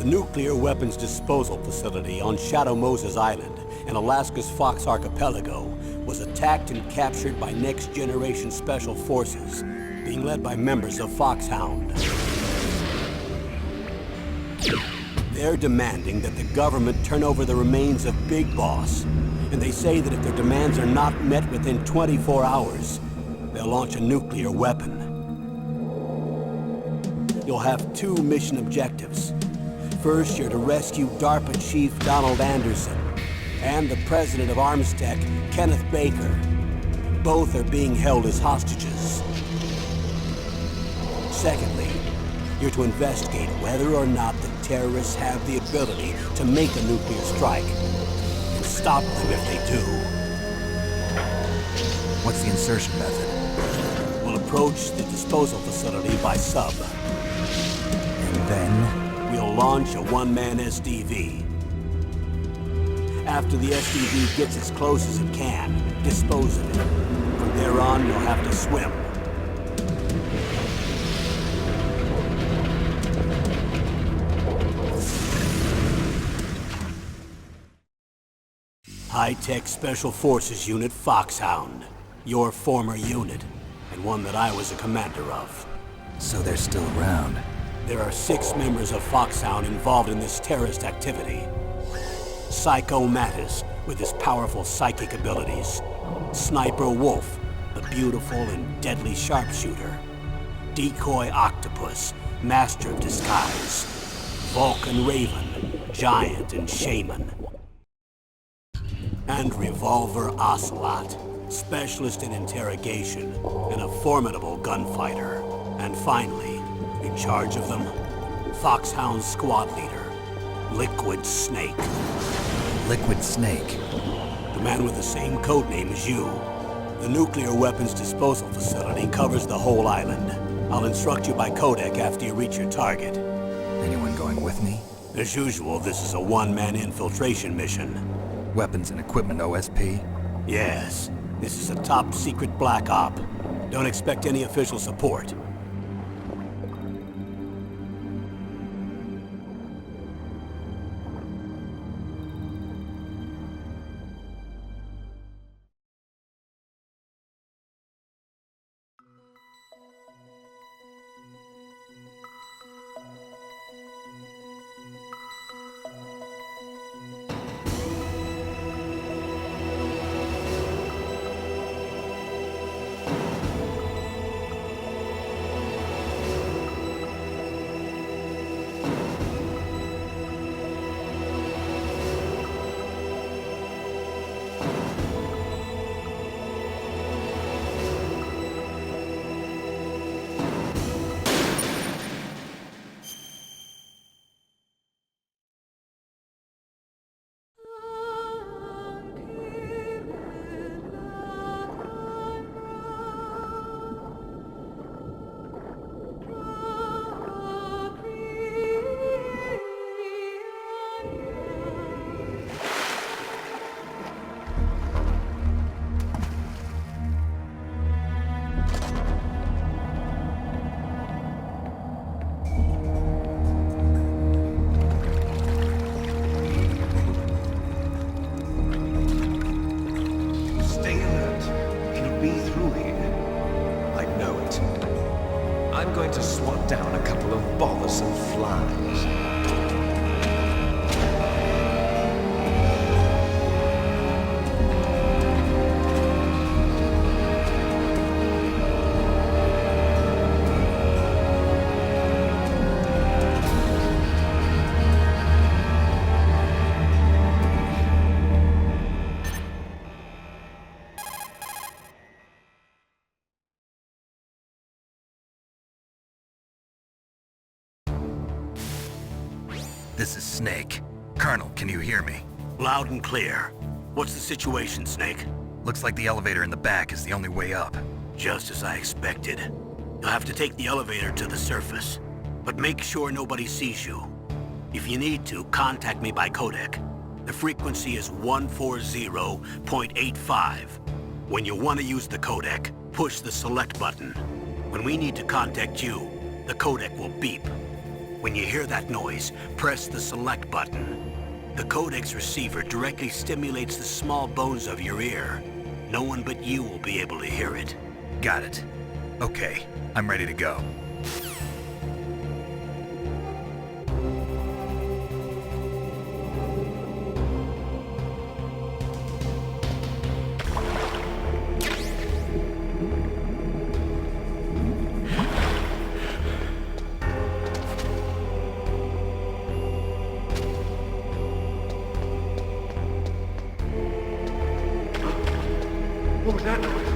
The nuclear weapons disposal facility on Shadow Moses Island in Alaska's Fox Archipelago was attacked and captured by next-generation special forces, being led by members of Foxhound. They're demanding that the government turn over the remains of Big Boss, and they say that if their demands are not met within 24 hours, they'll launch a nuclear weapon. You'll have two mission objectives. First, you're to rescue DARPA Chief Donald Anderson and the president of Armstech, Kenneth Baker. Both are being held as hostages. Secondly, you're to investigate whether or not the terrorists have the ability to make a nuclear strike and stop them if they do. What's the insertion method? We'll approach the disposal facility by sub. And then? We'll launch a one-man SDV. After the SDV gets as close as it can, dispose of it. From there on, you'll have to swim. High-Tech Special Forces Unit Foxhound. Your former unit, and one that I was a commander of. So they're still around. There are 6 members of Foxhound involved in this terrorist activity. Psycho Mattis, with his powerful psychic abilities. Sniper Wolf, the beautiful and deadly sharpshooter. Decoy Octopus, master of disguise. Vulcan Raven, giant and shaman. And Revolver Ocelot, specialist in interrogation and a formidable gunfighter. And finally, in charge of them, Foxhound's squad leader, Liquid Snake. Liquid Snake? The man with the same codename as you. The nuclear weapons disposal facility covers the whole island. I'll instruct you by codec after you reach your target. Anyone going with me? As usual, this is a one-man infiltration mission. Weapons and equipment OSP? Yes. This is a top-secret black op. Don't expect any official support. I'm going to swat down a couple of bothersome flies. This is Snake. Colonel, can you hear me? Loud and clear. What's the situation, Snake? Looks like the elevator in the back is the only way up. Just as I expected. You'll have to take the elevator to the surface. But make sure nobody sees you. If you need to, contact me by codec. The frequency is 140.85. When you want to use the codec, push the select button. When we need to contact you, the codec will beep. When you hear that noise, press the select button. The codec's receiver directly stimulates the small bones of your ear. No one but you will be able to hear it. Got it. Okay, I'm ready to go. What was that noise?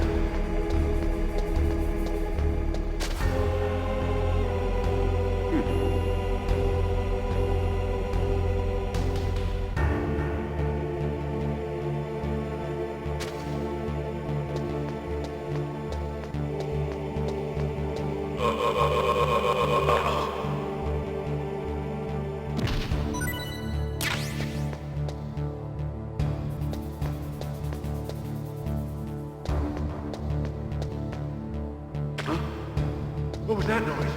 What was that noise?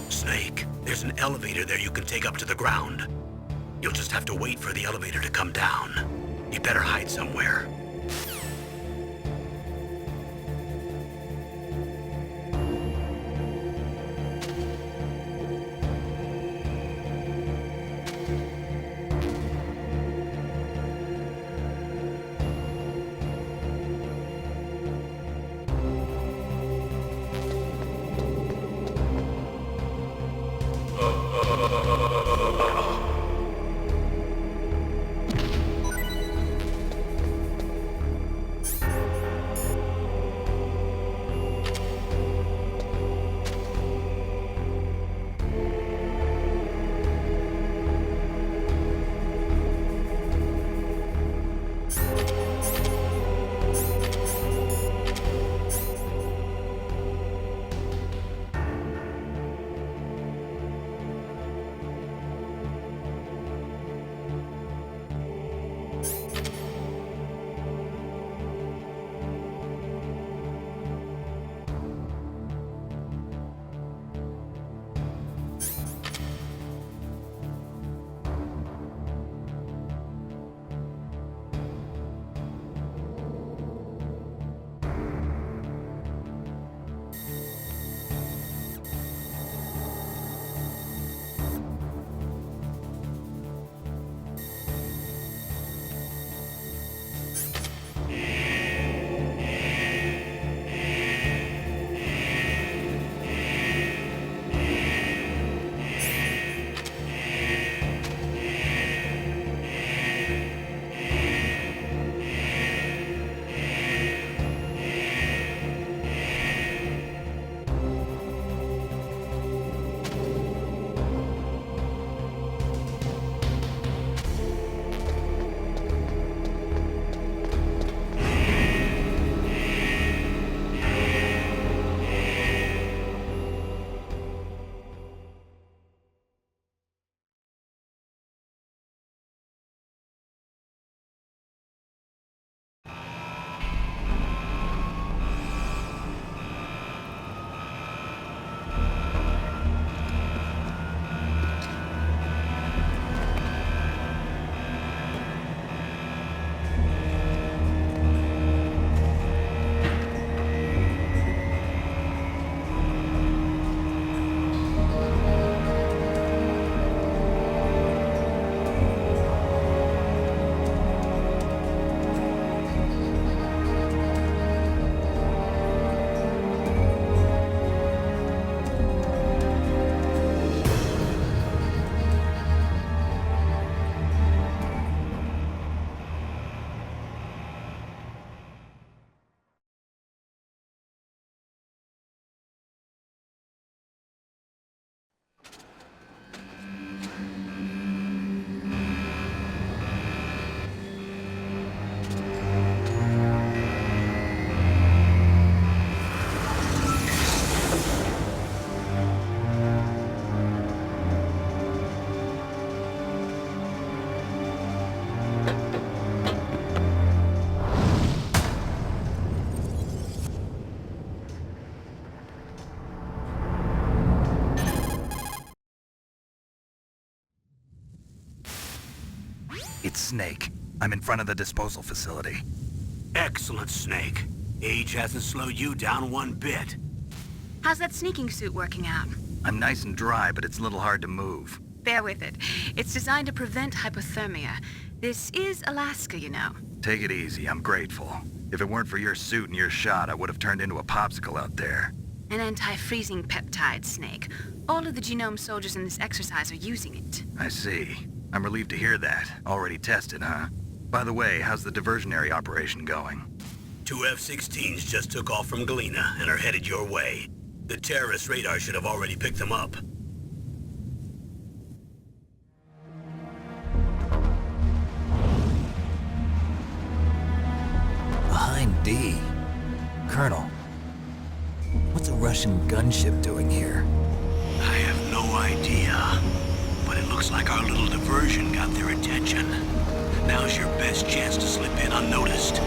Snake, there's an elevator there you can take up to the ground. You'll just have to wait for the elevator to come down. You better hide somewhere. It's Snake. I'm in front of the disposal facility. Excellent, Snake. Age hasn't slowed you down one bit. How's that sneaking suit working out? I'm nice and dry, but it's a little hard to move. Bear with it. It's designed to prevent hypothermia. This is Alaska, you know. Take it easy, I'm grateful. If it weren't for your suit and your shot, I would have turned into a popsicle out there. An anti-freezing peptide, Snake. All of the genome soldiers in this exercise are using it. I see. I'm relieved to hear that. Already tested, huh? By the way, how's the diversionary operation going? 2 F-16s just took off from Galena and are headed your way. The terrorist radar should have already picked them up. Behind D. Colonel, what's a Russian gunship doing here? I have no idea, but it looks like our little diversion got their attention. Now's your best chance to slip in unnoticed.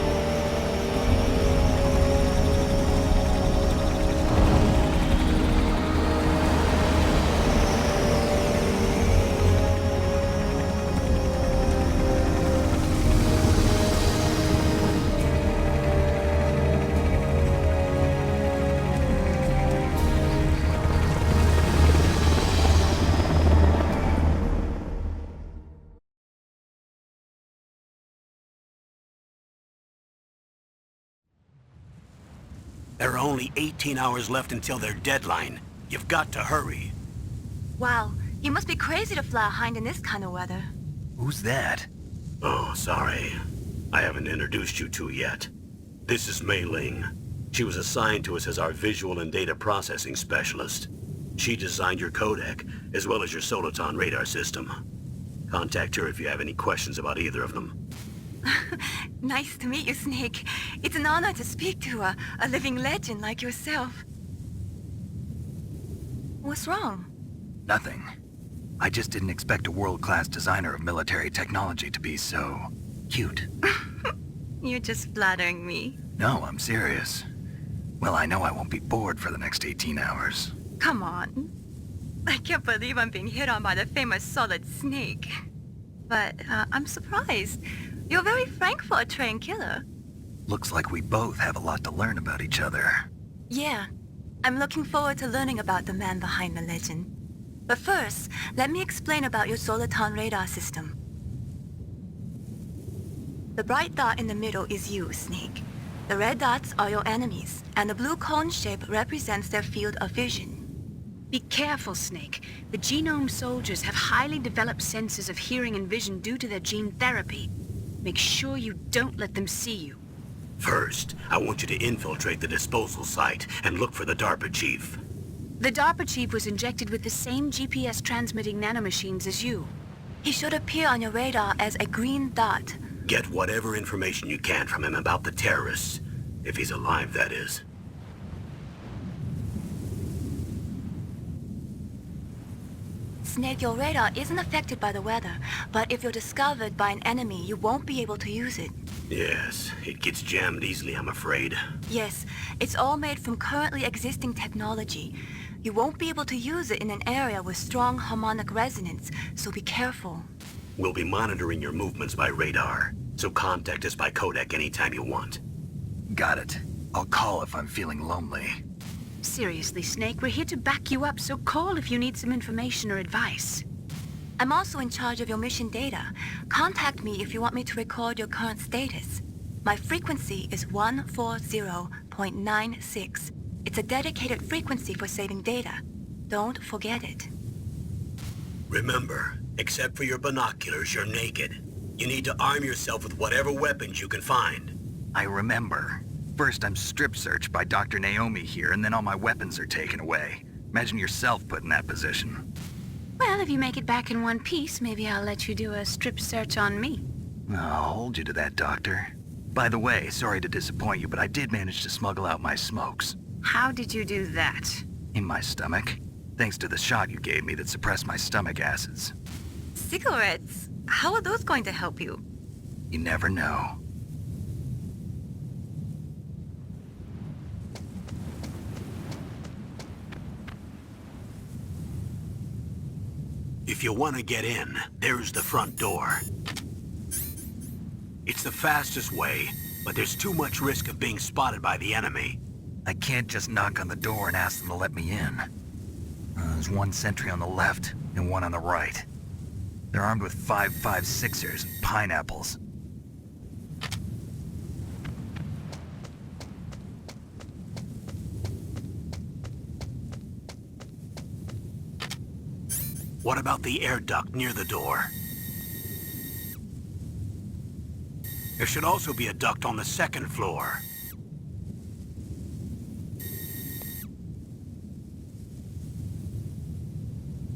There are only 18 hours left until their deadline. You've got to hurry. Wow, you must be crazy to fly a hind in this kind of weather. Who's that? Oh, sorry. I haven't introduced you to yet. This is Mei Ling. She was assigned to us as our visual and data processing specialist. She designed your codec, as well as your Soliton radar system. Contact her if you have any questions about either of them. Nice to meet you, Snake. It's an honor to speak to a living legend like yourself. What's wrong? Nothing. I just didn't expect a world-class designer of military technology to be so cute. You're just flattering me. No, I'm serious. Well, I know I won't be bored for the next 18 hours. Come on. I can't believe I'm being hit on by the famous Solid Snake. But I'm surprised. You're very frank for a trained killer. Looks like we both have a lot to learn about each other. Yeah. I'm looking forward to learning about the man behind the legend. But first, let me explain about your Soliton radar system. The bright dot in the middle is you, Snake. The red dots are your enemies, and the blue cone shape represents their field of vision. Be careful, Snake. The genome soldiers have highly developed senses of hearing and vision due to their gene therapy. Make sure you don't let them see you. First, I want you to infiltrate the disposal site and look for the DARPA chief. The DARPA chief was injected with the same GPS transmitting nanomachines as you. He should appear on your radar as a green dot. Get whatever information you can from him about the terrorists. If he's alive, that is. Snake, your radar isn't affected by the weather, but if you're discovered by an enemy, you won't be able to use it. Yes, it gets jammed easily, I'm afraid. Yes, it's all made from currently existing technology. You won't be able to use it in an area with strong harmonic resonance, so be careful. We'll be monitoring your movements by radar, so contact us by codec anytime you want. Got it. I'll call if I'm feeling lonely. Seriously, Snake, we're here to back you up, so call if you need some information or advice. I'm also in charge of your mission data. Contact me if you want me to record your current status. My frequency is 140.96. It's a dedicated frequency for saving data. Don't forget it. Remember, except for your binoculars, you're naked. You need to arm yourself with whatever weapons you can find. I remember. First, I'm strip-searched by Dr. Naomi here, and then all my weapons are taken away. Imagine yourself put in that position. Well, if you make it back in one piece, maybe I'll let you do a strip search on me. I'll hold you to that, Doctor. By the way, sorry to disappoint you, but I did manage to smuggle out my smokes. How did you do that? In my stomach. Thanks to the shot you gave me that suppressed my stomach acids. Cigarettes? How are those going to help you? You never know. If you want to get in, there's the front door. It's the fastest way, but there's too much risk of being spotted by the enemy. I can't just knock on the door and ask them to let me in. There's one sentry on the left and one on the right. They're armed with 5.56ers and pineapples. What about the air duct near the door? There should also be a duct on the second floor.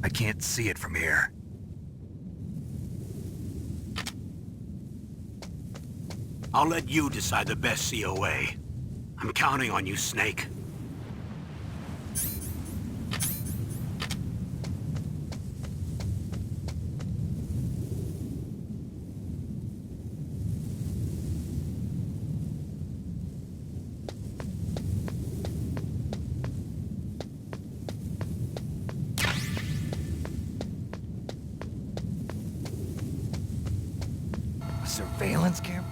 I can't see it from here. I'll let you decide the best COA. I'm counting on you, Snake. Surveillance camera?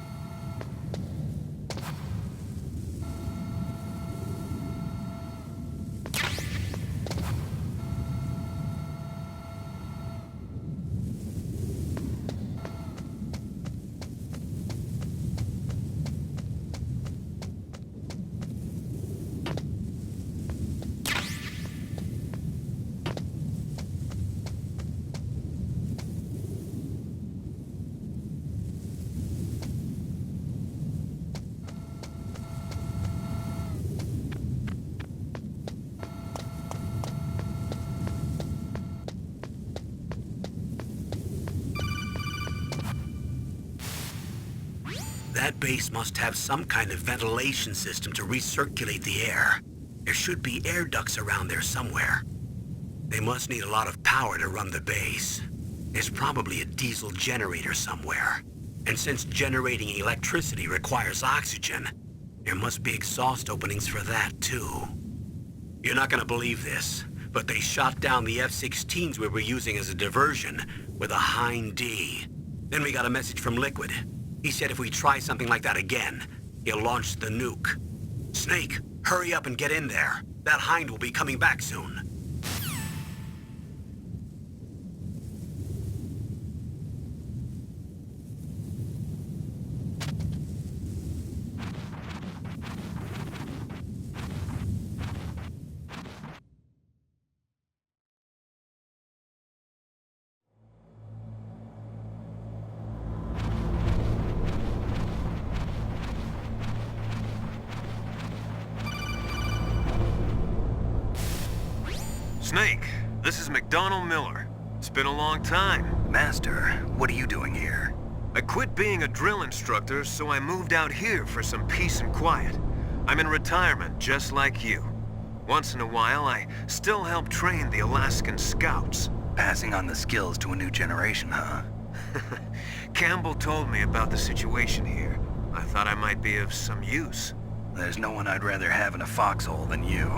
That base must have some kind of ventilation system to recirculate the air. There should be air ducts around there somewhere. They must need a lot of power to run the base. There's probably a diesel generator somewhere. And since generating electricity requires oxygen, there must be exhaust openings for that too. You're not gonna believe this, but they shot down the F-16s we were using as a diversion with a Hind D. Then we got a message from Liquid. He said if we try something like that again, he'll launch the nuke. Snake, hurry up and get in there. That Hind will be coming back soon. Snake, this is McDonald Miller. It's been a long time. Master, what are you doing here? I quit being a drill instructor, so I moved out here for some peace and quiet. I'm in retirement, just like you. Once in a while, I still help train the Alaskan Scouts. Passing on the skills to a new generation, huh? Campbell told me about the situation here. I thought I might be of some use. There's no one I'd rather have in a foxhole than you.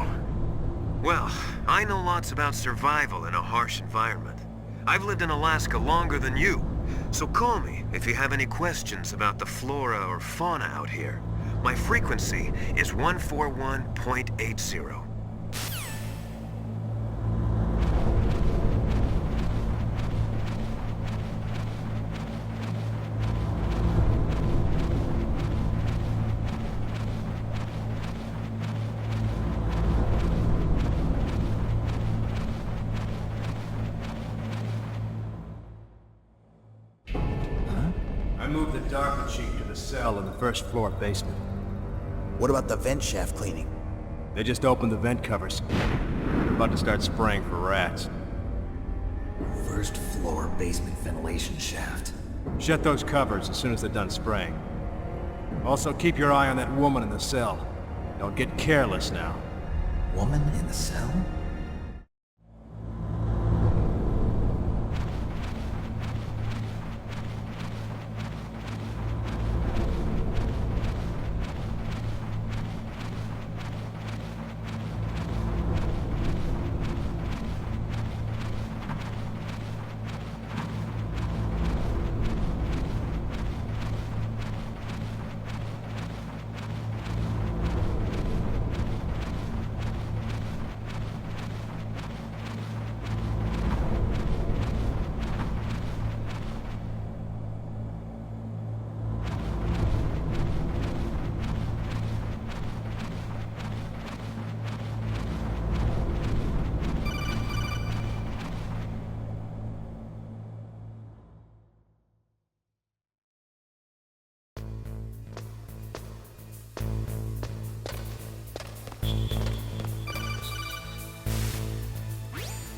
Well, I know lots about survival in a harsh environment. I've lived in Alaska longer than you, so call me if you have any questions about the flora or fauna out here. My frequency is 141.80. I moved the darpa chief to the cell in the first floor basement. What about the vent shaft cleaning? They just opened the vent covers. They're about to start spraying for rats. First floor basement ventilation shaft. Shut those covers as soon as they're done spraying. Also, keep your eye on that woman in the cell. Don't get careless now. Woman in the cell?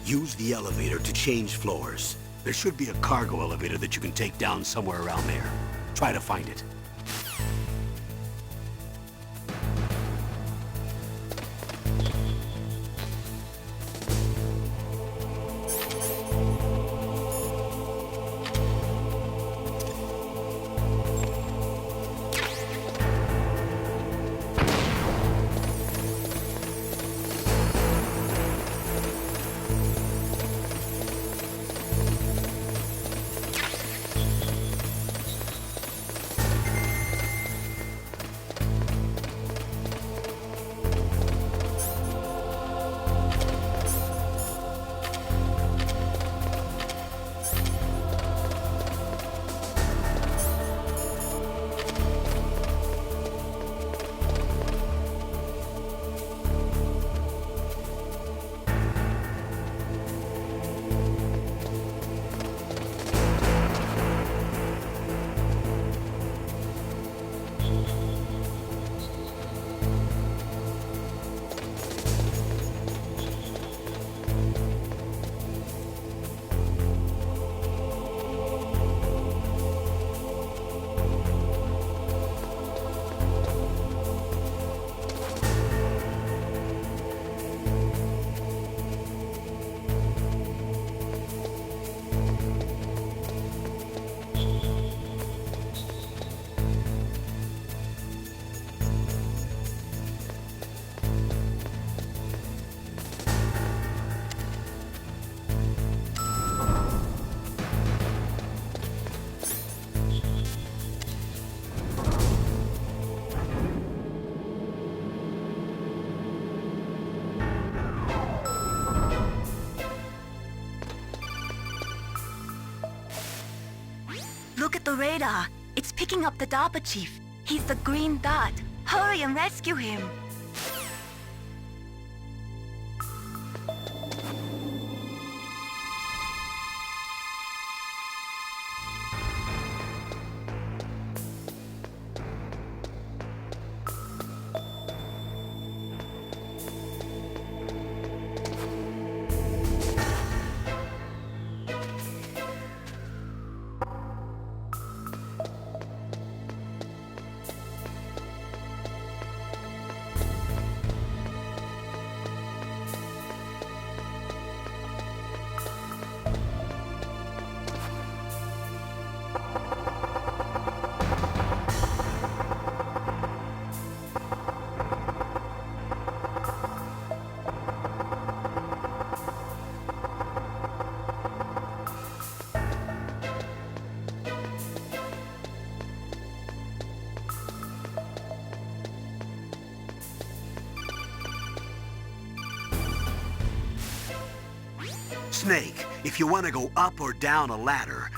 Use the elevator to change floors. There should be a cargo elevator that you can take down somewhere around there. Try to find it. Look at the radar. It's picking up the DARPA chief. He's the green dot. Hurry and rescue him. Snake, if you want to go up or down a ladder...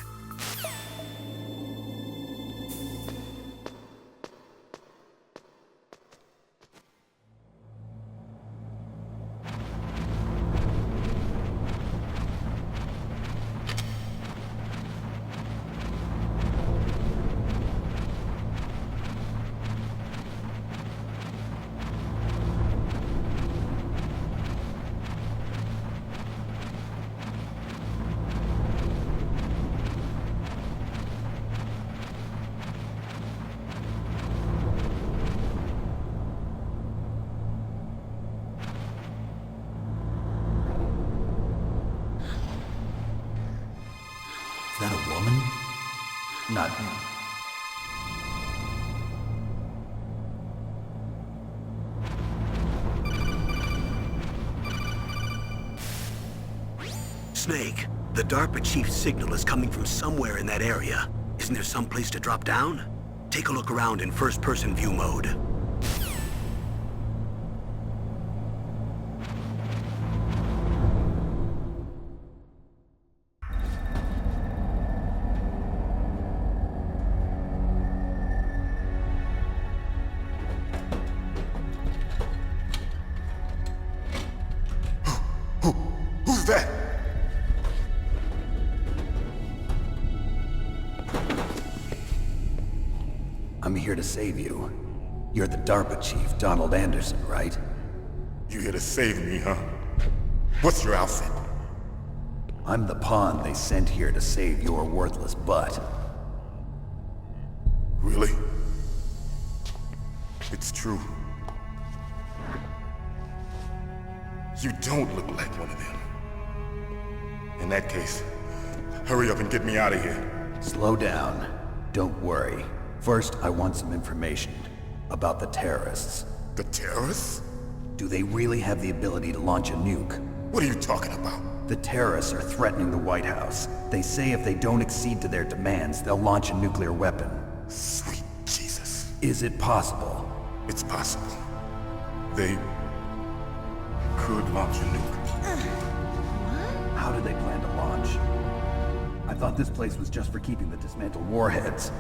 Is that a woman? Not me. Snake, the DARPA chief's signal is coming from somewhere in that area. Isn't there some place to drop down? Take a look around in first-person view mode. Who's that? I'm here to save you. You're the DARPA chief, Donald Anderson, right? You here to save me, huh? What's your outfit? I'm the pawn they sent here to save your worthless butt. Really? It's true. You don't look like one of them. In that case, hurry up and get me out of here. Slow down. Don't worry. First, I want some information about the terrorists. The terrorists? Do they really have the ability to launch a nuke? What are you talking about? The terrorists are threatening the White House. They say if they don't accede to their demands, they'll launch a nuclear weapon. Sweet Jesus. Is it possible? It's possible. They could launch a nuke. How do they plan to launch? I thought this place was just for keeping the dismantled warheads.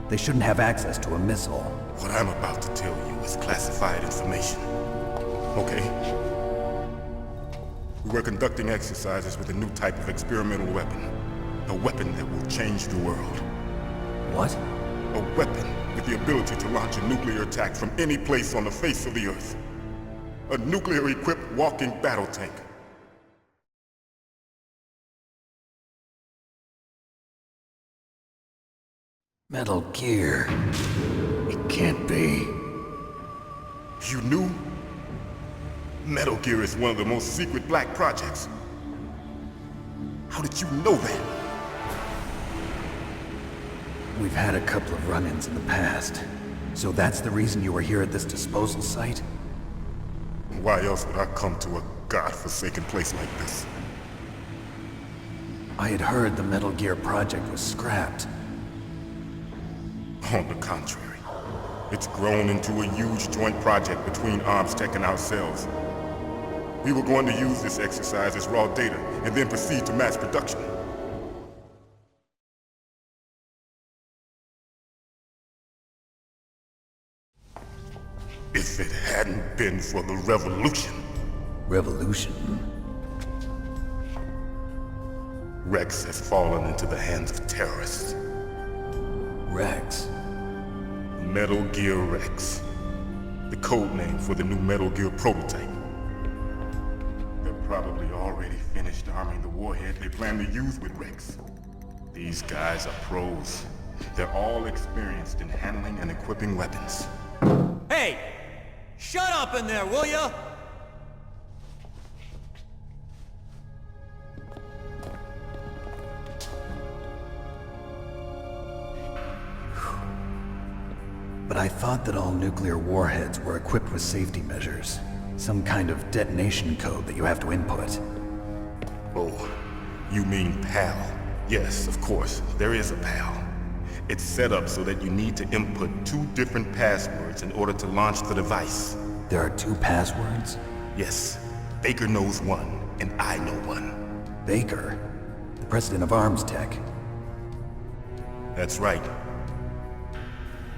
They shouldn't have access to a missile. What I'm about to tell you is classified information. Okay? We were conducting exercises with a new type of experimental weapon. A weapon that will change the world. What? A weapon with the ability to launch a nuclear attack from any place on the face of the Earth. A nuclear-equipped walking battle tank. Metal Gear. It can't be. You knew? Metal Gear is one of the most secret black projects. How did you know that? We've had a couple of run-ins in the past. So that's the reason you were here at this disposal site? Why else would I come to a godforsaken place like this? I had heard the Metal Gear project was scrapped. On the contrary, it's grown into a huge joint project between ArmsTech and ourselves. We were going to use this exercise as raw data and then proceed to mass production. If it hadn't been for the revolution... Revolution? Rex has fallen into the hands of terrorists. Rex? Metal Gear Rex. The code name for the new Metal Gear prototype. They're probably already finished arming the warhead they plan to use with Rex. These guys are pros. They're all experienced in handling and equipping weapons. Hey! Shut up in there, will ya? But I thought that all nuclear warheads were equipped with safety measures. Some kind of detonation code that you have to input. Oh, you mean PAL? Yes, of course, there is a PAL. It's set up so that you need to input 2 different passwords in order to launch the device. There are 2 passwords? Yes, Baker knows one, and I know one. Baker? The president of ArmsTech? That's right.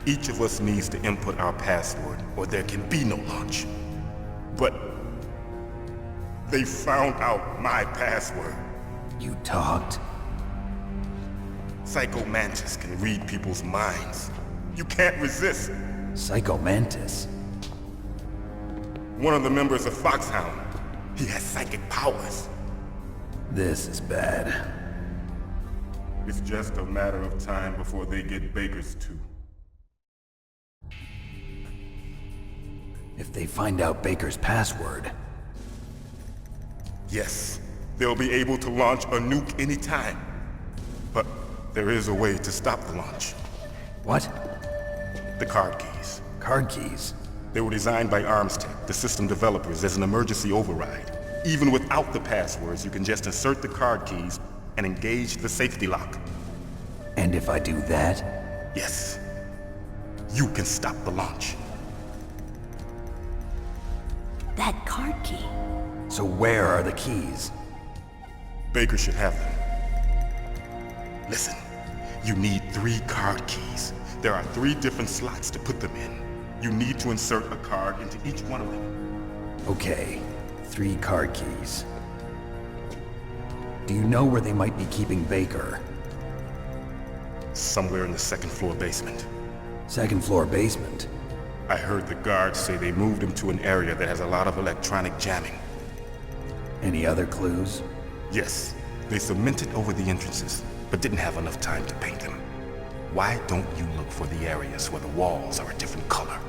Each of us needs to input our password, or there can be no launch. But they found out my password. You talked? Psycho Mantis can read people's minds. You can't resist. Psycho Mantis? One of the members of Foxhound. He has psychic powers. This is bad. It's just a matter of time before they get Baker's too. If they find out Baker's password... Yes, they'll be able to launch a nuke anytime. But there is a way to stop the launch. What? The card keys. Card keys? They were designed by ArmsTech, the system developers, as an emergency override. Even without the passwords, you can just insert the card keys and engage the safety lock. And if I do that? Yes. You can stop the launch. That card key. So where are the keys? Baker should have them. Listen, you need 3 card keys. There are 3 different slots to put them in. You need to insert a card into each one of them. Okay, 3 card keys. Do you know where they might be keeping Baker? Somewhere in the 2nd floor basement. 2nd floor basement? I heard the guards say they moved him to an area that has a lot of electronic jamming. Any other clues? Yes. They cemented over the entrances, but didn't have enough time to paint them. Why don't you look for the areas where the walls are a different color?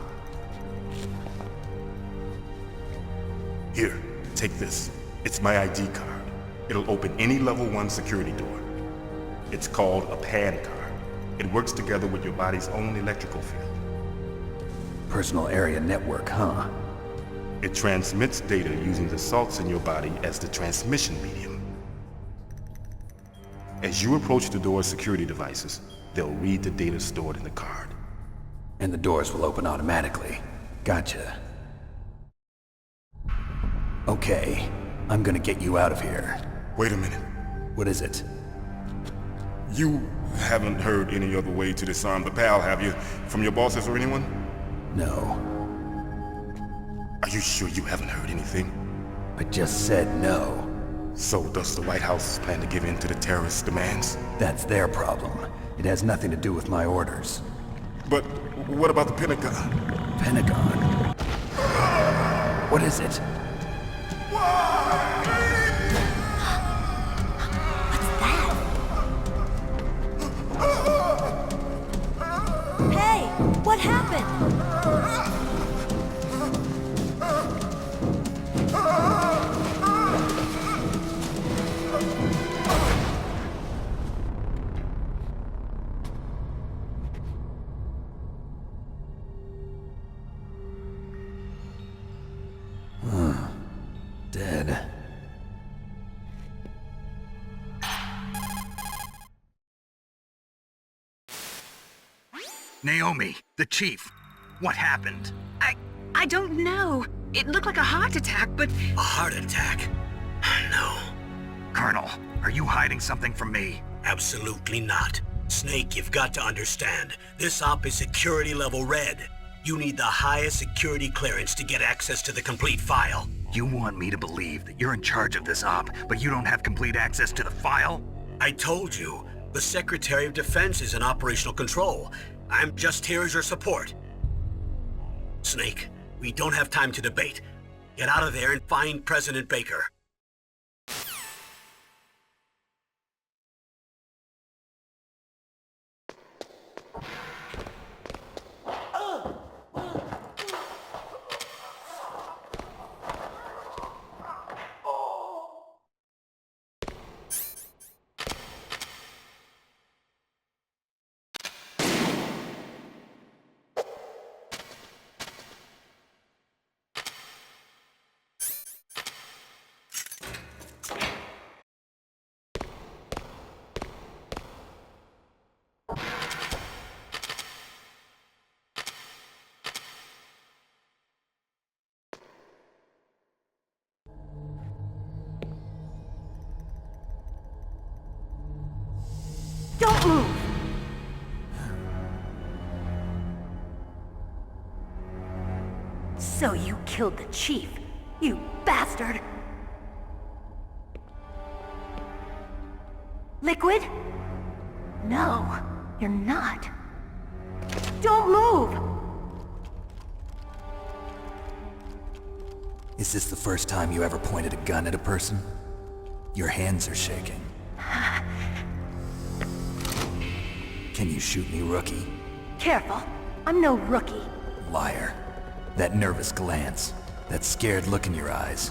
Here, take this. It's my ID card. It'll open any level 1 security door. It's called a PAN card. It works together with your body's own electrical field. Personal area network, huh? It transmits data using the salts in your body as the transmission medium. As you approach the door's security devices, they'll read the data stored in the card. And the doors will open automatically. Gotcha. Okay, I'm gonna get you out of here. Wait a minute. What is it? You haven't heard any other way to disarm the PAL, have you? From your bosses or anyone? No. Are you sure you haven't heard anything? I just said no. So does the White House plan to give in to the terrorists' demands? That's their problem. It has nothing to do with my orders. But what about the Pentagon? Pentagon? What is it? Hey, what happened? Dead. Naomi, the chief. What happened? I don't know. It looked like a heart attack, but... A heart attack? No. Colonel, are you hiding something from me? Absolutely not. Snake, you've got to understand. This op is security level red. You need the highest security clearance to get access to the complete file. You want me to believe that you're in charge of this op, but you don't have complete access to the file? I told you, the Secretary of Defense is in operational control. I'm just here as your support. Snake, we don't have time to debate. Get out of there and find President Baker. Don't move! So you killed the chief, you bastard! Liquid? No, you're not. Don't move! Is this the first time you ever pointed a gun at a person? Your hands are shaking. Can you shoot me, rookie? Careful, I'm no rookie. Liar. That nervous glance, that scared look in your eyes.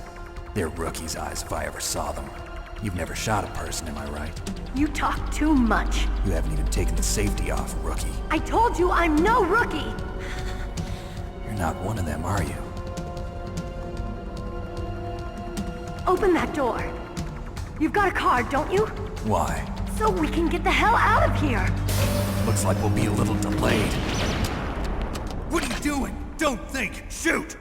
They're rookie's eyes if I ever saw them. You've never shot a person, am I right? You talk too much. You haven't even taken the safety off, rookie. I told you I'm no rookie! You're not one of them, are you? Open that door. You've got a card, don't you? Why? So we can get the hell out of here! Looks like we'll be a little delayed. What are you doing? Don't think! Shoot!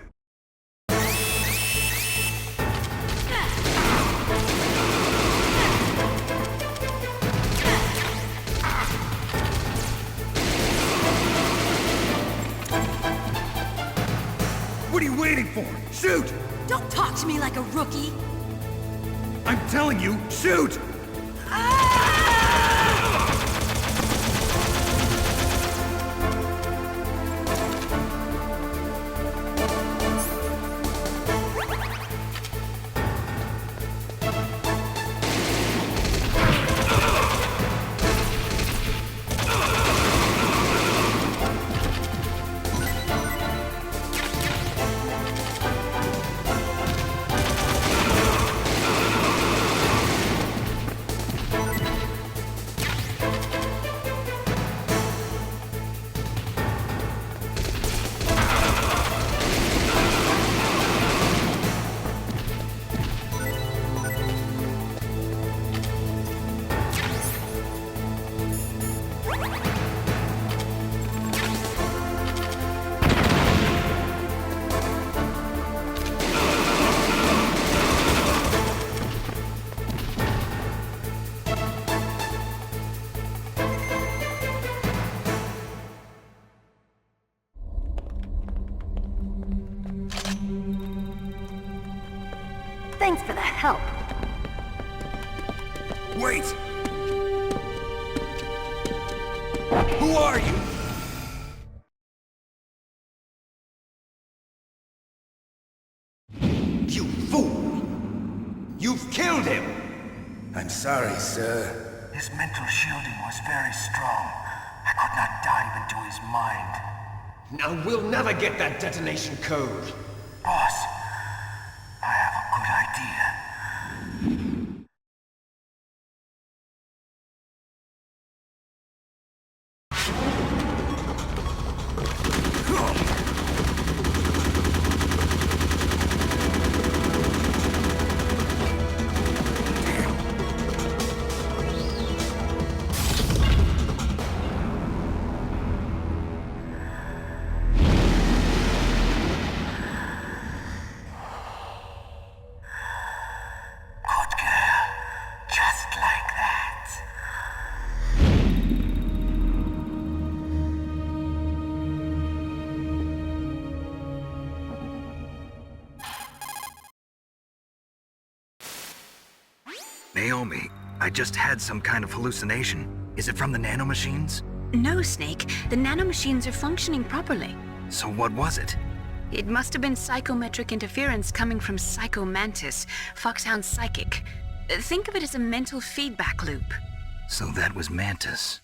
What are you waiting for? Shoot! Don't talk to me like a rookie! I'm telling you, shoot! Thanks for the help. Wait! Who are you? You fool! You've killed him! I'm sorry, sir. His mental shielding was very strong. I could not dive into his mind. Now we'll never get that detonation code. Boss, I have a good idea. Naomi, I just had some kind of hallucination. Is it from the nanomachines? No, Snake. The nanomachines are functioning properly. So what was it? It must have been psychometric interference coming from Psycho Mantis, Foxhound's psychic. Think of it as a mental feedback loop. So that was Mantis.